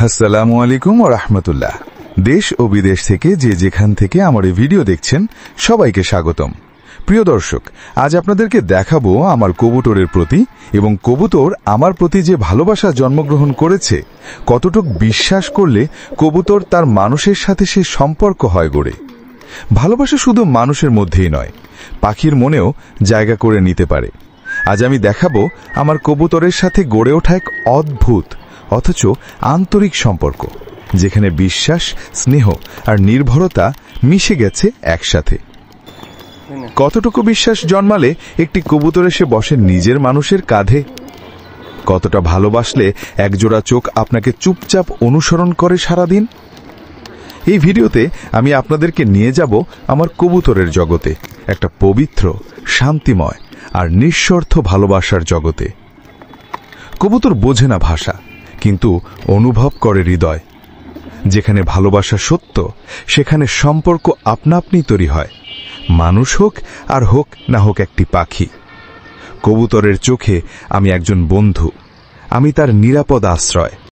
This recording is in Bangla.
আসসালামু আলাইকুম ওয়া রাহমাতুল্লাহ। দেশ ও বিদেশ থেকে যে যেখান থেকে আমার এই ভিডিও দেখছেন সবাইকে স্বাগতম। প্রিয় দর্শক, আজ আপনাদেরকে দেখাবো আমার কবুতরের প্রতি এবং কবুতর আমার প্রতি যে ভালোবাসা জন্মগ্রহণ করেছে, কতটুক বিশ্বাস করলে কবুতর তার মানুষের সাথে সে সম্পর্ক হয় গড়ে। ভালোবাসা শুধু মানুষের মধ্যেই নয়, পাখির মনেও জায়গা করে নিতে পারে। আজ আমি দেখাবো আমার কবুতরের সাথে গড়ে ওঠা এক অদ্ভুত অথচ আন্তরিক সম্পর্ক, যেখানে বিশ্বাস, স্নেহ আর নির্ভরতা মিশে গেছে একসাথে। কতটুকু বিশ্বাস জন্মালে একটি কবুতর এসে বসে নিজের মানুষের কাঁধে? কতটা ভালোবাসলে একজোড়া চোখ আপনাকে চুপচাপ অনুসরণ করে সারাদিন? এই ভিডিওতে আমি আপনাদেরকে নিয়ে যাব আমার কবুতরের জগতে, একটা পবিত্র, শান্তিময় আর নিঃস্বার্থ ভালোবাসার জগতে। কবুতর বোঝে না ভাষা, কিন্তু অনুভব করে হৃদয়। যেখানে ভালোবাসা সত্য, সেখানে সম্পর্ক আপনা আপনি তৈরি হয়, মানুষ হোক আর হোক না হোক একটি পাখি। কবুতরের চোখে আমি একজন বন্ধু, আমি তার নিরাপদ আশ্রয়।